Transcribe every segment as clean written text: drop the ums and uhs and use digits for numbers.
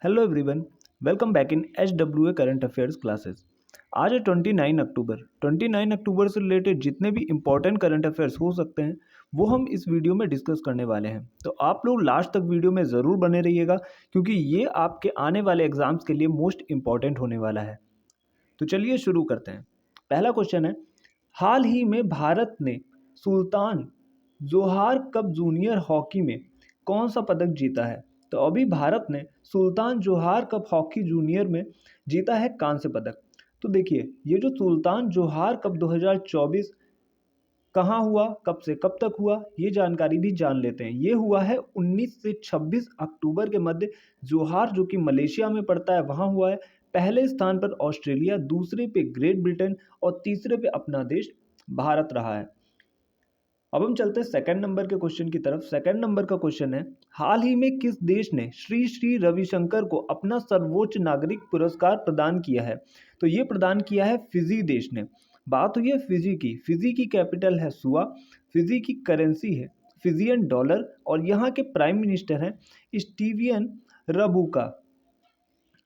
Hello everyone, welcome back in HWA current affairs classes. आज है 29 अक्टूबर। 29 अक्टूबर से रिलेटेड जितने भी इंपॉर्टेंट करंट अफेयर्स हो सकते हैं वो हम इस वीडियो में डिस्कस करने वाले हैं। तो आप लोग लास्ट तक वीडियो में ज़रूर बने रहिएगा क्योंकि ये आपके आने वाले एग्जाम्स के लिए मोस्ट इंपॉर्टेंट होने वाला है। तो चलिए शुरू करते हैं। पहला क्वेश्चन है, हाल ही में भारत ने सुल्तान जोहार कप जूनियर हॉकी में कौन सा पदक जीता है? तो अभी भारत ने सुल्तान जोहार कप हॉकी जूनियर में जीता है कांस्य पदक। तो देखिए, ये जो सुल्तान जोहार कप 2024 कहाँ हुआ, कब से कब तक हुआ, ये जानकारी भी जान लेते हैं। ये हुआ है 19 से 26 अक्टूबर के मध्य। जोहार जो कि मलेशिया में पड़ता है वहाँ हुआ है। पहले स्थान पर ऑस्ट्रेलिया, दूसरे पे ग्रेट ब्रिटेन और तीसरे पे अपना देश भारत रहा है। अब हम चलते हैं सेकंड नंबर के क्वेश्चन की तरफ। सेकंड नंबर का क्वेश्चन है, हाल ही में किस देश ने श्री श्री रविशंकर को अपना सर्वोच्च नागरिक पुरस्कार प्रदान किया है? तो ये प्रदान किया है फिजी देश ने। बात हुई है फिजी की। फिजी की कैपिटल है सुआ, फिजी की करेंसी है फिजियन डॉलर और यहाँ के प्राइम मिनिस्टर हैं स्टीवियन रबुका।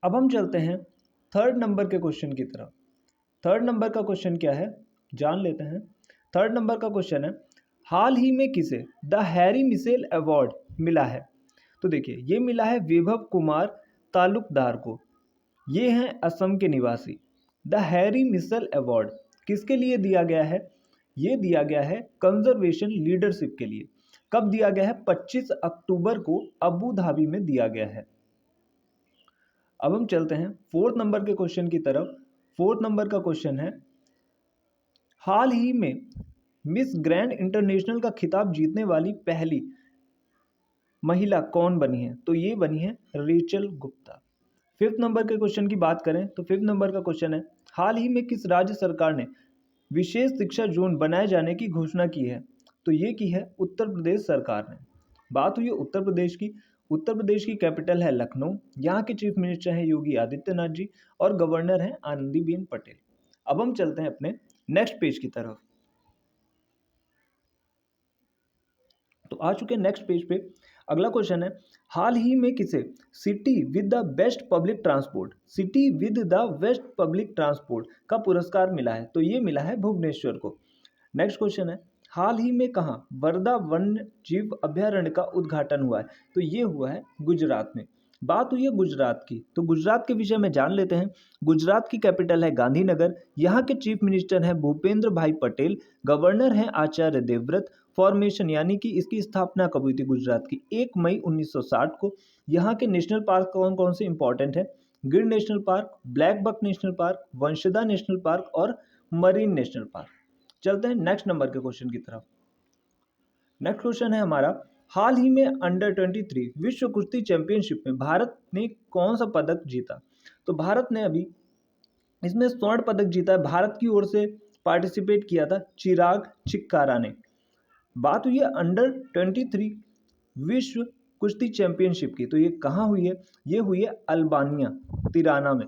अब हम चलते हैं थर्ड नंबर के क्वेश्चन की तरफ। थर्ड नंबर का क्वेश्चन क्या है, जान लेते हैं। थर्ड नंबर का क्वेश्चन है, हाल ही में किसे द हैरी मिसेल अवार्ड मिला है? तो देखिए, ये मिला है वैभव कुमार तालुकदार को। ये हैं असम के निवासी। द हैरी मिसेल अवार्ड किसके लिए दिया गया है? ये दिया गया है कंजर्वेशन लीडरशिप के लिए। कब दिया गया है? 25 अक्टूबर को अबू धाबी में दिया गया है। अब हम चलते हैं फोर्थ नंबर के क्वेश्चन की तरफ। फोर्थ नंबर का क्वेश्चन है, हाल ही में मिस ग्रैंड इंटरनेशनल का खिताब जीतने वाली पहली महिला कौन बनी है? तो ये बनी है रेचल गुप्ता। फिफ्थ नंबर के क्वेश्चन की बात करें तो फिफ्थ नंबर का क्वेश्चन है, हाल ही में किस राज्य सरकार ने विशेष शिक्षा जोन बनाए जाने की घोषणा की है? तो ये की है उत्तर प्रदेश सरकार ने। बात हुई है उत्तर प्रदेश की। उत्तर प्रदेश की कैपिटल है लखनऊ। यहाँ के चीफ मिनिस्टर हैं योगी आदित्यनाथ जी और गवर्नर हैं आनंदीबेन पटेल। अब हम चलते हैं अपने नेक्स्ट पेज की तरफ। तो आ चुके हैं नेक्स्ट पेज पे। अगला क्वेश्चन है, हाल ही में किसे city with the best public transport, city with the best public transport का पुरस्कार मिला है? तो ये मिला है भुवनेश्वर को। नेक्स्ट क्वेश्चन है, हाल ही में कहाँ वर्धा वन्य जीव अभ्यारण्य का उद्घाटन हुआ है? तो ये हुआ है गुजरात में। बात हुई है गुजरात की, तो गुजरात के विषय में जान लेते हैं। गुजरात की कैपिटल है गांधीनगर। यहाँ के चीफ मिनिस्टर हैं भूपेंद्र भाई पटेल, गवर्नर हैं आचार्य देवव्रत। फॉर्मेशन यानी कि इसकी स्थापना कब हुई थी गुजरात की? 1 मई 1960 को। यहाँ के नेशनल पार्क कौन कौन से इंपॉर्टेंट है? Gir national park, blackbuck national park, Vansda national park और मरीन नेशनल पार्क। चलते हैं नेक्स्ट नंबर के क्वेश्चन की तरफ। नेक्स्ट क्वेश्चन है हमारा, हाल ही में अंडर 23 विश्व कुश्ती चैंपियनशिप में भारत ने कौन सा पदक जीता? तो भारत ने अभी इसमें स्वर्ण पदक जीता है। भारत की ओर से पार्टिसिपेट किया था चिराग चिक्कारा ने। बात हुई है अंडर 23 विश्व कुश्ती चैंपियनशिप की, तो ये कहाँ हुई है? ये हुई है अल्बानिया, तिराना में।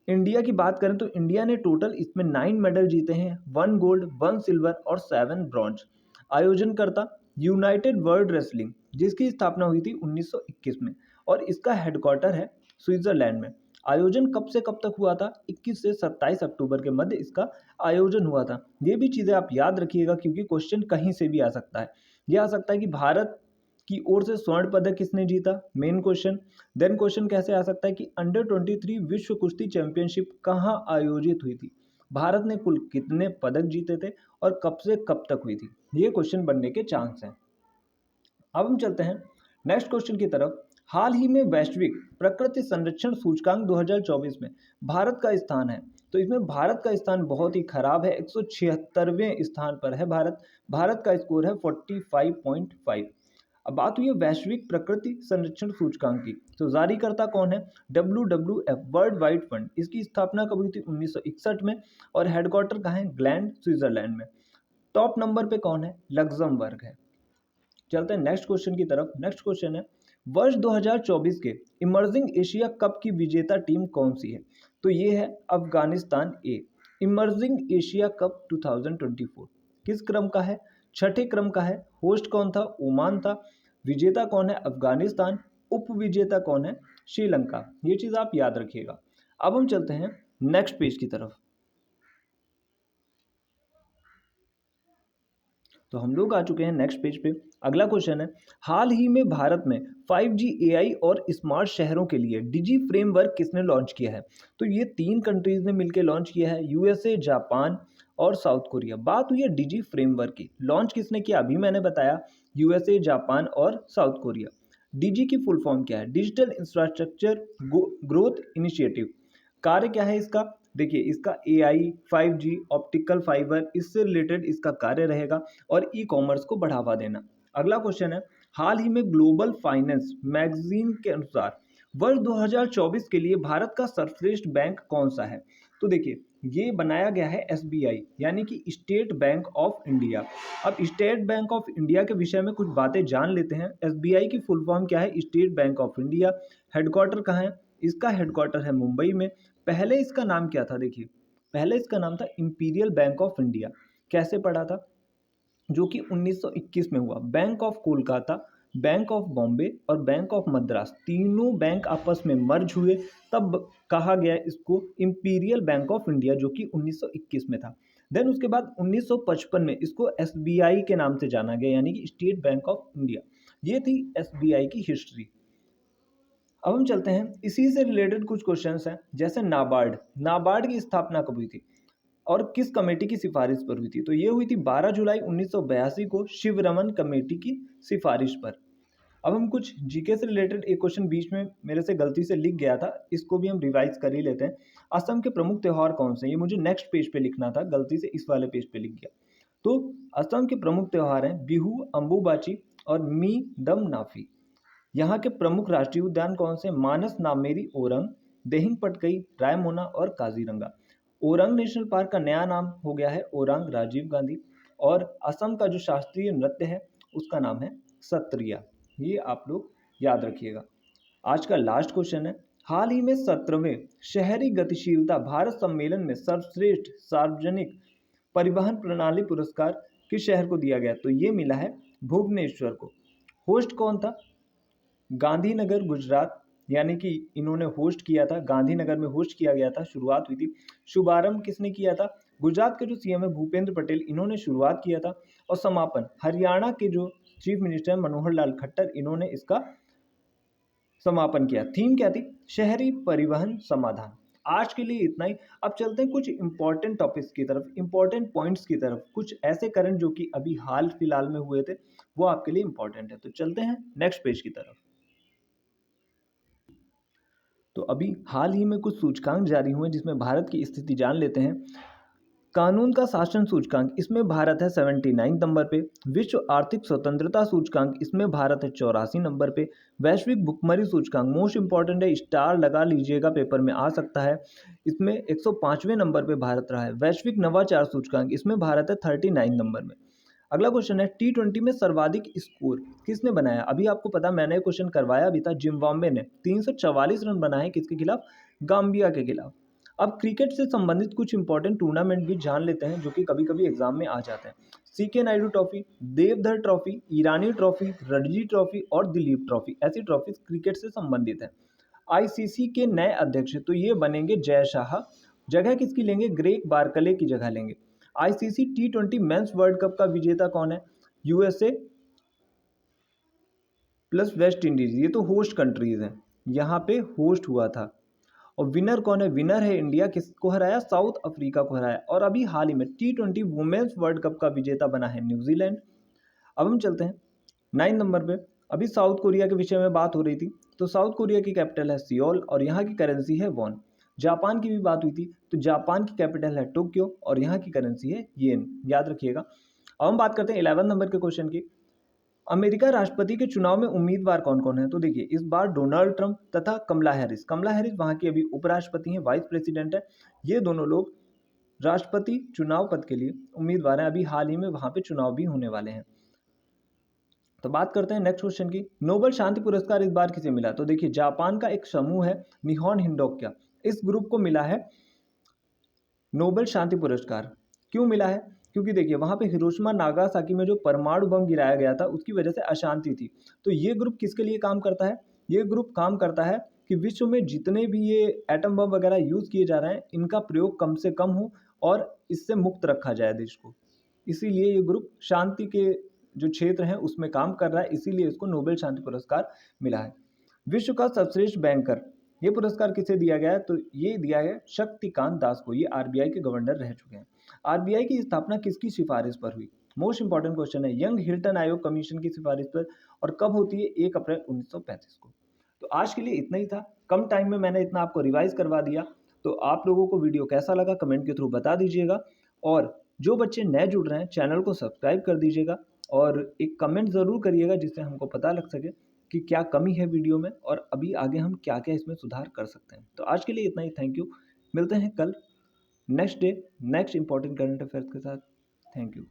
इंडिया की बात करें तो इंडिया ने टोटल इसमें 9 मेडल जीते हैं, 1 गोल्ड, 1 सिल्वर और 7 ब्रॉन्ज। आयोजनकर्ता यूनाइटेड वर्ल्ड रेसलिंग, जिसकी स्थापना हुई थी 1921 में और इसका हेडक्वार्टर है स्विट्जरलैंड में। आयोजन कब से कब तक हुआ था? 21 से 27 अक्टूबर के मध्य इसका आयोजन हुआ था। ये भी चीज़ें आप याद रखिएगा क्योंकि क्वेश्चन कहीं से भी आ सकता है। यह आ सकता है कि भारत की ओर से स्वर्ण पदक किसने जीता, मेन क्वेश्चन। देन क्वेश्चन कैसे आ सकता है कि अंडर 23 विश्व कुश्ती चैंपियनशिप कहाँ आयोजित हुई थी, भारत ने कुल कितने पदक जीते थे और कब से कब तक हुई थी? ये क्वेश्चन बनने के चांस हैं। अब हम चलते हैं नेक्स्ट क्वेश्चन की तरफ। हाल ही में वैश्विक प्रकृति संरक्षण सूचकांक 2024 में भारत का स्थान है। तो इसमें भारत का स्थान बहुत ही खराब है, 176वें स्थान पर है भारत। भारत का स्कोर है 45.5। अब बात हुई है वैश्विक प्रकृति संरक्षण सूचकांक की, तो जारीकर्ता कौन है? WWF world wide fund. इसकी स्थापना कब हुई थी? 1961 में और हेडक्वार्टर कहाँ है? ग्लैंड, स्विट्जरलैंड में। टॉप नंबर पे कौन है? लग्जमबर्ग है। चलते हैं नेक्स्ट क्वेश्चन की तरफ। नेक्स्ट क्वेश्चन है, वर्ष 2024 के इमर्जिंग एशिया कप की विजेता टीम कौन सी है? तो ये है अफगानिस्तान ए। इमर्जिंग एशिया कप 2024 किस क्रम का है? छठे क्रम का है। होस्ट कौन था? ओमान था। विजेता कौन है? अफगानिस्तान। उप विजेता कौन है? श्रीलंका। ये चीज़ आप याद रखिएगा। अब हम चलते हैं नेक्स्ट पेज की तरफ। तो हम लोग आ चुके हैं नेक्स्ट पेज पे। अगला क्वेश्चन है, हाल ही में भारत में 5G AI और स्मार्ट शहरों के लिए डिजी फ्रेमवर्क किसने लॉन्च किया है? तो ये 3 कंट्रीज ने मिलकर लॉन्च किया है, यूएसए, जापान और साउथ कोरिया। बात हुई है डिजी फ्रेमवर्क की, लॉन्च किसने किया? अभी मैंने बताया, यूएसए, जापान और साउथ कोरिया। डीजी की फुल फॉर्म क्या है? Digital infrastructure growth initiative. कार्य क्या है इसका? देखिए, इसका AI, 5G, ऑप्टिकल फाइबर, इससे रिलेटेड इसका कार्य रहेगा और ई कॉमर्स को बढ़ावा देना। अगला क्वेश्चन है, हाल ही में ग्लोबल फाइनेंस मैगजीन के अनुसार वर्ष 2024 के लिए भारत का सर्वश्रेष्ठ बैंक कौन सा है? तो देखिए, ये बनाया गया है SBI, यानी कि स्टेट बैंक ऑफ इंडिया। अब स्टेट बैंक ऑफ इंडिया के विषय में कुछ बातें जान लेते हैं। SBI की फुल फॉर्म क्या है? State bank of India. Headquarter कहाँ है? इसका हेडक्वार्टर है मुंबई में। पहले इसका नाम क्या था? देखिए, पहले इसका नाम था इंपीरियल बैंक ऑफ इंडिया। कैसे पढ़ा था? जो कि 1921 में हुआ। Bank of Kolkata, bank of Bombay और बैंक ऑफ मद्रास, तीनों बैंक आपस में मर्ज हुए, तब कहा गया इसको इंपीरियल बैंक ऑफ इंडिया, जो कि 1921 में था। देन उसके बाद 1955 में इसको SBI के नाम से जाना गया, यानी कि स्टेट बैंक ऑफ इंडिया। ये थी SBI की हिस्ट्री। अब हम चलते हैं, इसी से रिलेटेड कुछ क्वेश्चंस हैं, जैसे नाबार्ड। नाबार्ड की स्थापना कब हुई थी और किस कमेटी की सिफारिश पर हुई थी? तो ये हुई थी 12 जुलाई 1982 को, शिवरमन कमेटी की सिफारिश पर। अब हम कुछ जीके से रिलेटेड, एक क्वेश्चन बीच में मेरे से गलती से लिख गया था, इसको भी हम रिवाइज कर ही लेते हैं। असम के प्रमुख त्योहार कौन से? ये मुझे नेक्स्ट पेज पे लिखना था, गलती से इस वाले पेज पे लिख गया। तो असम के प्रमुख त्योहार हैं बिहू, अम्बुबाची और मी दम नाफी। यहाँ के प्रमुख राष्ट्रीय उद्यान कौन से? मानस, नामेरी, ओरंग, देहिंग पटकई, रायमोना और काजीरंगा। ओरंग नेशनल पार्क का नया नाम हो गया है ओरंग राजीव गांधी। और असम का जो शास्त्रीय नृत्य है उसका नाम है सत्रिया। ये आप लोग याद रखिएगा। आज का लास्ट क्वेश्चन है, हाल ही में 17वें शहरी गतिशीलता भारत सम्मेलन में सर्वश्रेष्ठ सार्वजनिक परिवहन प्रणाली पुरस्कार किस शहर को दिया गया? तो ये मिला है भुवनेश्वर को। होस्ट कौन था? गांधीनगर, गुजरात, यानी कि इन्होंने होस्ट किया था, गांधीनगर में होस्ट किया गया था, शुरुआत हुई थी। शुभारंभ किसने किया था? गुजरात के जो सीएम है भूपेंद्र पटेल, इन्होंने शुरुआत किया था। और समापन हरियाणा के जो चीफ मिनिस्टर मनोहर लाल खट्टर, इन्होंने इसका समापन किया। थीम क्या थी? शहरी परिवहन समाधान। आज के लिए इतना ही। अब चलते हैं कुछ इंपॉर्टेंट टॉपिक्स की तरफ, इंपॉर्टेंट पॉइंट्स की तरफ, कुछ ऐसे करंट जो कि अभी हाल फिलहाल में हुए थे, वो आपके लिए इंपॉर्टेंट है। तो चलते हैं नेक्स्ट पेज की तरफ। तो अभी हाल ही में कुछ सूचकांक जारी हुए जिसमें भारत की स्थिति जान लेते हैं। कानून का शासन सूचकांक, इसमें भारत है 79 नंबर पे। विश्व आर्थिक स्वतंत्रता सूचकांक, इसमें भारत है 84 नंबर पे। वैश्विक भुखमरी सूचकांक, मोस्ट इंपॉर्टेंट है, स्टार लगा लीजिएगा, पेपर में आ सकता है, इसमें 105वें नंबर पे भारत रहा है। वैश्विक नवाचार सूचकांक, इसमें भारत है 39 नंबर में। अगला क्वेश्चन है, T20 में सर्वाधिक स्कोर किसने बनाया? अभी आपको पता, मैंने क्वेश्चन करवाया भी था, जिम्बाब्वे ने 344 रन बनाए, किसके खिलाफ? गाम्बिया के खिलाफ। अब क्रिकेट से संबंधित कुछ इंपॉर्टेंट टूर्नामेंट भी जान लेते हैं जो कि कभी कभी एग्जाम में आ जाते हैं। CK Naidu trophy, Deodhar trophy, Irani trophy, Ranji trophy और दिलीप ट्रॉफी, ऐसी ट्रॉफी क्रिकेट से संबंधित है। ICC के नए अध्यक्ष तो ये बनेंगे जय शाह। जगह किसकी लेंगे? ग्रेग बार्कले की जगह लेंगे। ICC T20 mains world cup का विजेता कौन है? USA प्लस वेस्ट इंडीज, ये तो होस्ट कंट्रीज हैं, यहाँ पे होस्ट हुआ था। और विनर कौन है? विनर है इंडिया। किसको हराया? साउथ अफ्रीका को हराया। और अभी हाल ही में T20 वुमेन्स वर्ल्ड कप का विजेता बना है न्यूजीलैंड। अब हम चलते हैं 9 नंबर पे। अभी साउथ कोरिया के विषय में बात हो रही थी, तो साउथ कोरिया की कैपिटल है सियोल और यहाँ की करेंसी है वॉन। जापान की भी बात हुई थी, तो जापान की कैपिटल है टोक्यो और यहाँ की करेंसी है येन, याद रखिएगा। अब हम बात करते हैं 11 नंबर के क्वेश्चन की। अमेरिका राष्ट्रपति के चुनाव में उम्मीदवार कौन कौन है? तो देखिए, इस बार डोनाल्ड ट्रंप तथा कमला हैरिस। कमला हैरिस वहाँ की अभी उपराष्ट्रपति हैं, वाइस प्रेसिडेंट है। ये दोनों लोग राष्ट्रपति चुनाव पद के लिए उम्मीदवार हैं। अभी हाल ही में वहाँ पे चुनाव भी होने वाले हैं। तो बात करते हैं नेक्स्ट क्वेश्चन की। नोबेल शांति पुरस्कार इस बार किसे मिला? तो देखिए, जापान का एक समूह है निहॉन हिंडोक्या, इस ग्रुप को मिला है नोबेल शांति पुरस्कार। क्यों मिला है? क्योंकि देखिए, वहाँ पे हिरोशिमा नागासाकी में जो परमाणु बम गिराया गया था उसकी वजह से अशांति थी। तो ये ग्रुप किसके लिए काम करता है? ये ग्रुप काम करता है कि विश्व में जितने भी ये एटम बम वगैरह यूज़ किए जा रहे हैं, इनका प्रयोग कम से कम हो और इससे मुक्त रखा जाए देश को। इसीलिए ये ग्रुप शांति के जो क्षेत्र हैं उसमें काम कर रहा है, इसीलिए इसको नोबेल शांति पुरस्कार मिला है। विश्व का सर्वश्रेष्ठ बैंकर, ये पुरस्कार किसे दिया गया है? तो ये दिया है शक्तिकांत दास को। ये आरबीआई के गवर्नर रह चुके हैं। आरबीआई की स्थापना किसकी सिफारिश पर हुई? मोस्ट इंपॉर्टेंट क्वेश्चन है। यंग हिल्टन आयोग कमीशन की सिफारिश पर। और कब होती है? 1 अप्रैल 1935 को। तो आज के लिए इतना ही था। कम टाइम में मैंने इतना आपको रिवाइज करवा दिया। तो आप लोगों को वीडियो कैसा लगा कमेंट के थ्रू बता दीजिएगा। और जो बच्चे नए जुड़ रहे हैं चैनल को सब्सक्राइब कर दीजिएगा और एक कमेंट ज़रूर करिएगा जिससे हमको पता लग सके कि क्या कमी है वीडियो में और अभी आगे हम क्या-क्या इसमें सुधार कर सकते हैं। तो आज के लिए इतना ही। Thank you. मिलते हैं कल next day next important current affairs के साथ। Thank you.